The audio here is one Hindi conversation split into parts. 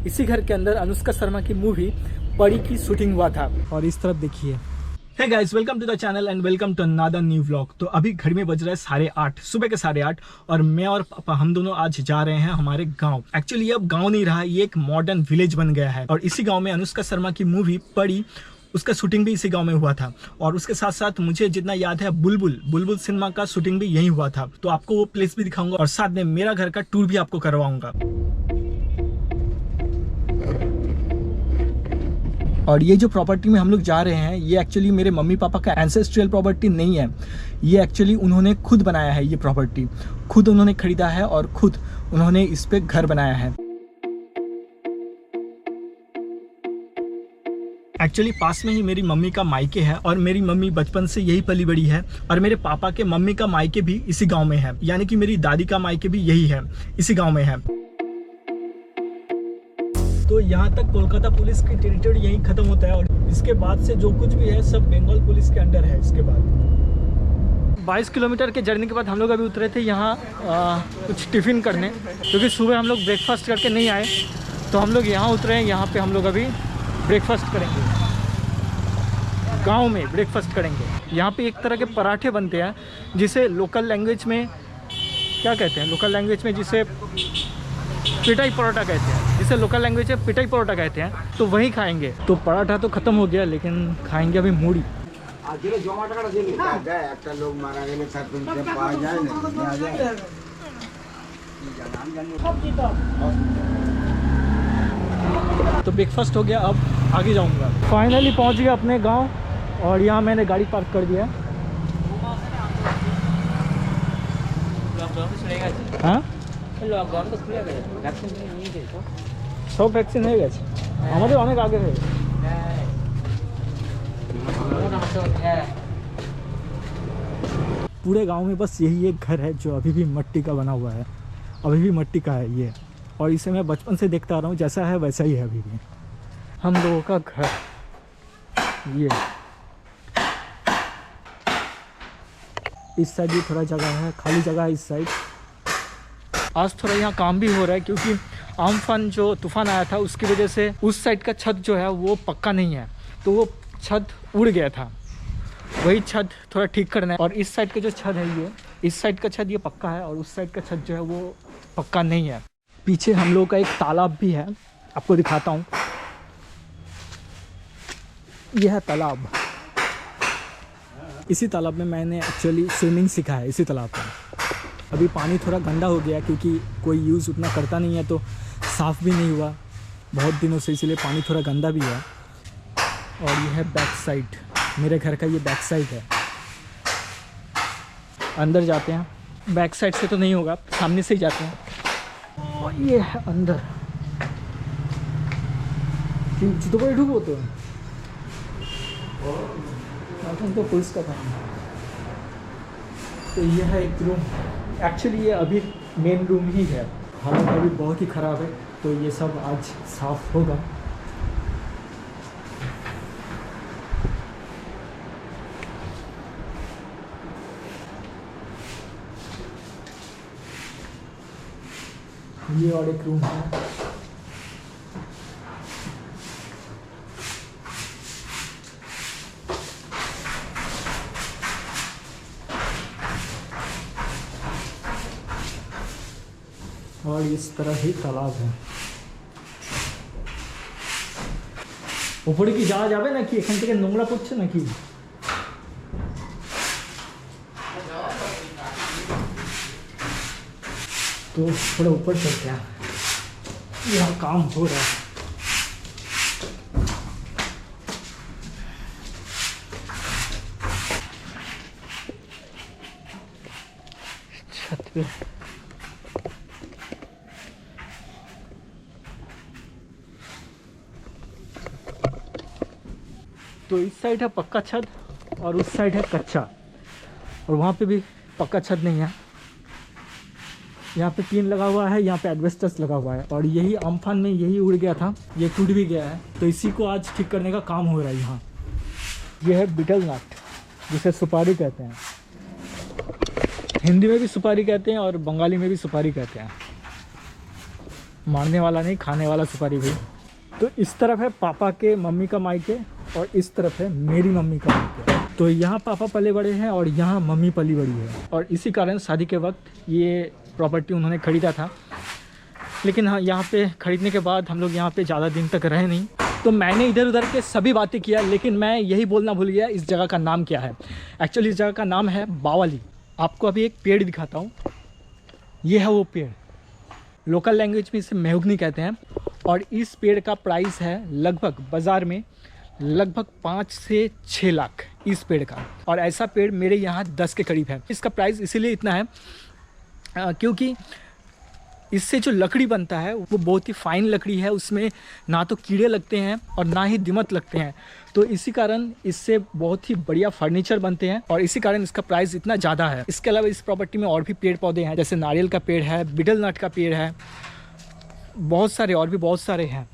इसी घर के अंदर अनुष्का शर्मा की मूवी परी की शूटिंग हुआ था। और इस तरफ देखिए। Hey guys, welcome to the channel and welcome to another new vlog. तो अभी घर में बज रहा है 8:30, सुबह के 8:30, और मैं और पापा हम दोनों आज जा रहे हैं हमारे गांव। एक्चुअली ये अब गांव नहीं रहा, ये एक मॉडर्न विलेज बन गया है। और इसी गांव में अनुष्का शर्मा की मूवी परी, उसका शूटिंग भी इसी गांव में हुआ था। और उसके साथ साथ मुझे जितना याद है बुलबुल सिनेमा का शूटिंग भी यहीं हुआ था। तो आपको वो प्लेस भी दिखाऊंगा और साथ में मेरा घर का टूर भी आपको करवाऊंगा। और ये जो प्रॉपर्टी में हम लोग जा रहे हैं, ये एक्चुअली मेरे मम्मी पापा का एंसेस्ट्रियल प्रॉपर्टी नहीं है। ये एक्चुअली उन्होंने खुद बनाया है। ये प्रॉपर्टी खुद उन्होंने खरीदा है और खुद उन्होंने इस पे घर बनाया है। एक्चुअली पास में ही मेरी मम्मी का मायके है और मेरी मम्मी बचपन से यही पली बड़ी है। और मेरे पापा के मम्मी का मायके भी इसी गांव में है, यानी कि मेरी दादी का मायके भी यही है, इसी गांव में है। तो यहाँ तक कोलकाता पुलिस की टेरिटरी यहीं खत्म होता है और इसके बाद से जो कुछ भी है सब बंगाल पुलिस के अंडर है। इसके बाद 22 किलोमीटर के जर्नी के बाद हम लोग अभी उतरे थे यहाँ कुछ टिफ़िन करने, क्योंकि सुबह हम लोग ब्रेकफास्ट करके नहीं आए। तो हम लोग यहाँ उतरे हैं, यहाँ पे हम लोग अभी ब्रेकफास्ट करेंगे, गांव में ब्रेकफास्ट करेंगे। यहाँ पे एक तरह के पराठे बनते हैं जिसे लोकल लैंग्वेज में क्या कहते हैं, लोकल लैंग्वेज में जिसे पिटाई परोठा कहते हैं, जिसे लोकल लैंग्वेज में पिटाई परोठा कहते हैं। तो वही खाएंगे। तो पराठा तो ख़त्म हो गया, लेकिन खाएंगे अभी मूढ़ी। तो ब्रेकफास्ट हो गया, अब आगे जाऊंगा। फाइनली पहुंच गया अपने गांव और यहाँ मैंने गाड़ी पार्क कर दिया। हाँ सब ভ্যাকসিন হয়ে গেছে, আমাদের অনেক আগে হয়ে গেছে। पूरे गांव में बस यही एक घर है जो अभी भी मिट्टी का बना हुआ है, अभी भी मिट्टी का है ये। और इसे मैं बचपन से देखता आ रहा हूँ, जैसा है वैसा ही है अभी भी हम लोगों का घर। ये इस साइड भी थोड़ा जगह है, खाली जगह है इस साइड। आज थोड़ा यहाँ काम भी हो रहा है क्योंकि आमफान जो तूफान आया था उसकी वजह से उस साइड का छत जो है वो पक्का नहीं है, तो वो छत उड़ गया था। वही छत थोड़ा ठीक करना है। और इस साइड का जो छत है, ये इस साइड का छत ये पक्का है और उस साइड का छत जो है वो पक्का नहीं है। पीछे हम लोग का एक तालाब भी है, आपको दिखाता हूँ। यह है तालाब। इसी तालाब में मैंने एक्चुअली स्विमिंग सीखा है, इसी तालाब में। अभी पानी थोड़ा गंदा हो गया क्योंकि कोई यूज़ उतना करता नहीं है, तो साफ़ भी नहीं हुआ बहुत दिनों से, इसलिए पानी थोड़ा गंदा भी है। और यह है बैक साइड, मेरे घर का ये बैक साइड है। अंदर जाते हैं, बैक साइड से तो नहीं होगा, सामने से ही जाते हैं। और ये है अंदर। जूतो पर ढूंढो तो पुलिस का था। तो यह है एक रूम। एक्चुअली ये अभी मेन रूम ही है, हालत अभी बहुत ही ख़राब है, तो ये सब आज साफ़ होगा। ये और एक रूम है। और इस तरह ही तालाब है। ऊपर की जा जाबे ना कि एखान থেকে নোংরা পড়ছে নাকি? तो थोड़ा ऊपर चलते हैं, यहाँ काम हो रहा है। छत पे तो इस साइड है पक्का छत और उस साइड है कच्चा, और वहाँ पे भी पक्का छत नहीं है। यहाँ पे टीन लगा हुआ है, यहाँ पे एडवेस्टर्स लगा हुआ है। और यही आमफान में यही उड़ गया था, ये टूट भी गया है, तो इसी को आज ठीक करने का काम हो रहा है यहाँ। ये है बीटल नट, जिसे सुपारी कहते हैं। हिंदी में भी सुपारी कहते हैं और बंगाली में भी सुपारी कहते हैं। मारने वाला नहीं, खाने वाला सुपारी भी। तो इस तरफ है पापा के मम्मी का मायके और इस तरफ है मेरी मम्मी का मायके। तो यहाँ पापा पले बड़े हैं और यहाँ मम्मी पली बड़ी है, और इसी कारण शादी के वक्त ये प्रॉपर्टी उन्होंने खरीदा था। लेकिन हाँ, यहाँ पे खरीदने के बाद हम लोग यहाँ पे ज़्यादा दिन तक रहे नहीं। तो मैंने इधर उधर के सभी बातें किया, लेकिन मैं यही बोलना भूल गया इस जगह का नाम क्या है। एक्चुअली इस जगह का नाम है बावली। आपको अभी एक पेड़ दिखाता हूँ, ये है वो पेड़। लोकल लैंग्वेज में इसे मेहुगनी कहते हैं। और इस पेड़ का प्राइस है लगभग बाज़ार में लगभग 5 से 6 लाख इस पेड़ का। और ऐसा पेड़ मेरे यहाँ 10 के करीब है। इसका प्राइस इसीलिए इतना है क्योंकि इससे जो लकड़ी बनता है वो बहुत ही फाइन लकड़ी है। उसमें ना तो कीड़े लगते हैं और ना ही दिमक लगते हैं। तो इसी कारण इससे बहुत ही बढ़िया फर्नीचर बनते हैं और इसी कारण इसका प्राइस इतना ज़्यादा है। इसके अलावा इस प्रॉपर्टी में और भी पेड़ पौधे हैं, जैसे नारियल का पेड़ है, बीटल नट का पेड़ है, बहुत सारे और भी बहुत सारे हैं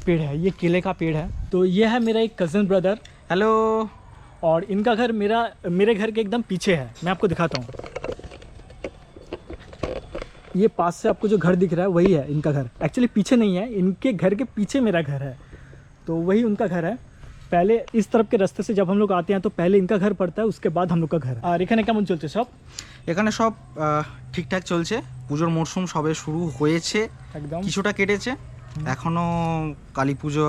पेड़ है। ये केले का पेड़ है। तो ये है मेरा एक कज़न ब्रदर। हेलो। और इनका घर मेरे घर के एकदम पीछे है। मैं आपको दिखाता हूँ। ये पास से आपको जो घर दिख रहा है वही है इनका घर। एक्चुअली पीछे नहीं है, इनके घर के पीछे मेरा घर है। तो वही उनका घर है। पहले इस तरफ के रास्ते से जब हम लोग आते हैं तो पहले इनका घर पड़ता है, उसके बाद हम लोग का घर। और এখানে কেমন চলছে সব? এখানে সব ঠিকঠাক চলছে। পুজোর মরশুম সবে শুরু হয়েছে, একদম কিছুটা কেটেছে, এখনো কালী পুজো,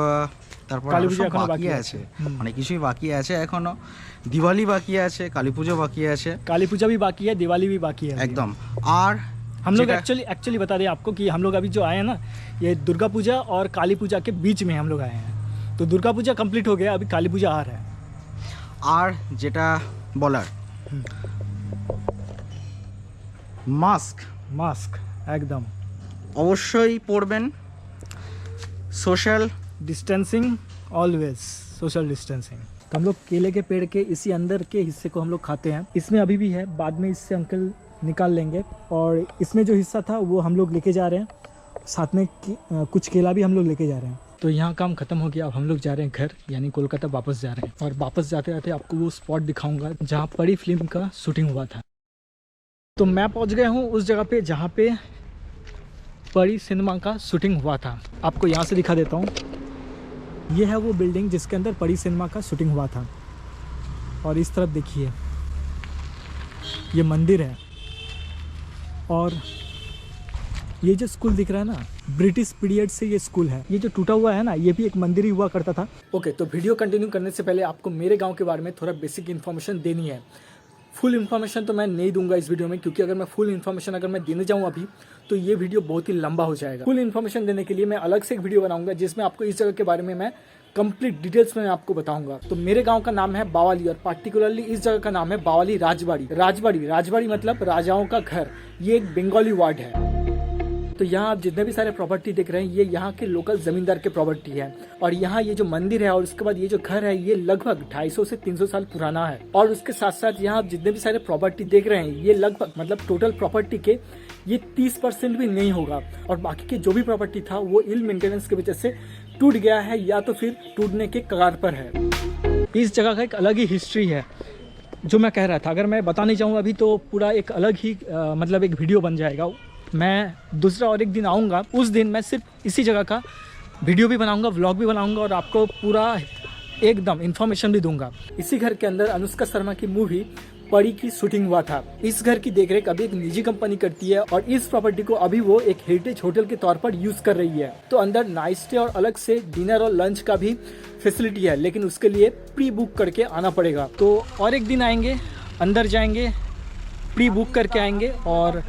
তারপর কালী আরো পুজো সব এখনো বাকি বাকি আছে। হুম। অনেক কিছুই বাকি আছে এখনো। দিওয়ালি বাকি আছে, কালী পুজো বাকি আছে काली पूजा भी बाकी है, दिवाली भी बाकी है। একদম। আর हम लोग যেটা- एक्चुअली बता दें आपको कि हम लोग अभी जो आए हैं ना, ये दुर्गा पूजा और काली पूजा के बीच में हम लोग आए हैं। तो दुर्गा पूजा कंप्लीट हो गया, अभी काली पूजा आ रहा है। আর যেটা বলার, মাস্ক मास्क एकदम অবশ্যই পরবেন, social distancing, always social distancing. तो हम लोग केले के पेड़ के इसी अंदर के हिस्से को हम लोग खाते हैं। इसमें अभी भी है, बाद में इससे अंकल निकाल लेंगे। और इसमें जो हिस्सा था वो हम लोग लेके जा रहे हैं, साथ में कुछ केला भी हम लोग लेके जा रहे हैं। तो यहाँ काम ख़त्म हो गया, अब हम लोग जा रहे हैं घर, यानी कोलकाता वापस जा रहे हैं। और वापस जाते जाते आपको वो स्पॉट दिखाऊंगा जहाँ परी फिल्म का शूटिंग हुआ था। तो मैं पहुँच गया हूँ उस जगह पे जहाँ पे परी सिनेमा का शूटिंग हुआ था। आपको यहाँ से दिखा देता हूँ। ये है वो बिल्डिंग जिसके अंदर परी सिनेमा का शूटिंग हुआ था। और इस तरफ देखिए ये मंदिर है। और ये जो स्कूल दिख रहा है ना, ब्रिटिश पीरियड से ये स्कूल है। ये जो टूटा हुआ है ना, ये भी एक मंदिर ही हुआ करता था। ओके, तो वीडियो कंटिन्यू करने से पहले आपको मेरे गांव के बारे में थोड़ा बेसिक इन्फॉर्मेशन देनी है। फुल इन्फॉर्मेशन तो मैं नहीं दूंगा इस वीडियो में, क्योंकि अगर मैं फुल इन्फॉर्मेशन अगर मैं देने जाऊँ अभी तो ये वीडियो बहुत ही लंबा हो जाएगा। फुल इन्फॉर्मेशन देने के लिए मैं अलग से एक वीडियो बनाऊंगा जिसमें आपको इस जगह के बारे में मैं कंप्लीट डिटेल्स में आपको बताऊंगा। तो मेरे गांव का नाम है बावली और पार्टिकुलरली इस जगह का नाम है बावली राजबाड़ी। राजबाड़ी मतलब राजाओं का घर। ये एक बंगाली वर्ड है। तो यहाँ आप जितने भी सारे प्रॉपर्टी देख रहे हैं ये यहाँ के लोकल जमींदार के प्रॉपर्टी है। और यहाँ ये जो मंदिर है और उसके बाद ये जो घर है ये लगभग 250 से 300 साल पुराना है। और उसके साथ साथ यहाँ आप जितने भी सारे प्रॉपर्टी देख रहे हैं ये लगभग मतलब टोटल प्रॉपर्टी के ये 30% भी नहीं होगा। और बाकी के जो भी प्रॉपर्टी था वो इल मेंटेनेंस की वजह से टूट गया है या तो फिर टूटने के कगार पर है। इस जगह का एक अलग ही हिस्ट्री है जो मैं कह रहा था। अगर मैं बताने जाऊँ अभी तो पूरा एक अलग ही मतलब एक वीडियो बन जाएगा। मैं दूसरा और एक दिन आऊँगा, उस दिन मैं सिर्फ इसी जगह का वीडियो भी बनाऊँगा, व्लॉग भी बनाऊँगा और आपको पूरा एकदम इन्फॉर्मेशन भी दूंगा। इसी घर के अंदर अनुष्का शर्मा की मूवी परी की शूटिंग हुआ था। इस घर की देखरेख अभी एक निजी कंपनी करती है और इस प्रॉपर्टी को अभी वो एक हेरिटेज होटल के तौर पर यूज कर रही है। तो अंदर नाइट स्टे और अलग से डिनर और लंच का भी फैसिलिटी है, लेकिन उसके लिए प्री बुक करके आना पड़ेगा। तो और एक दिन आएंगे, अंदर जाएंगे, प्री बुक करके आएंगे और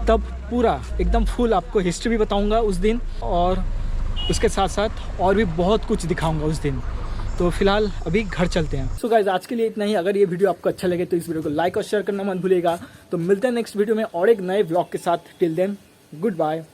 तब पूरा एकदम फुल आपको हिस्ट्री भी बताऊंगा उस दिन और उसके साथ साथ और भी बहुत कुछ दिखाऊंगा उस दिन। तो फिलहाल अभी घर चलते हैं। सो गाइस, आज के लिए इतना ही। अगर ये वीडियो आपको अच्छा लगे तो इस वीडियो को लाइक और शेयर करना मत भूलिएगा। तो मिलते हैं नेक्स्ट वीडियो में और एक नए व्लॉग के साथ। Till then, good bye.